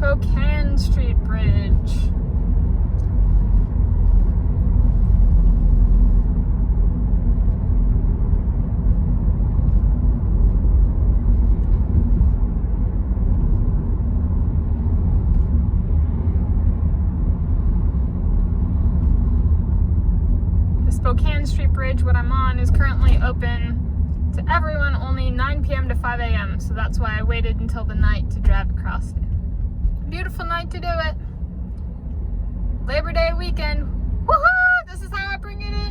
Spokane Street Bridge. The Spokane Street Bridge, what I'm on, is currently open to everyone only 9 p.m. to 5 a.m. So that's why I waited until the night to drive across it. Beautiful night to do it. Labor Day weekend. Woohoo! This is how I bring it in.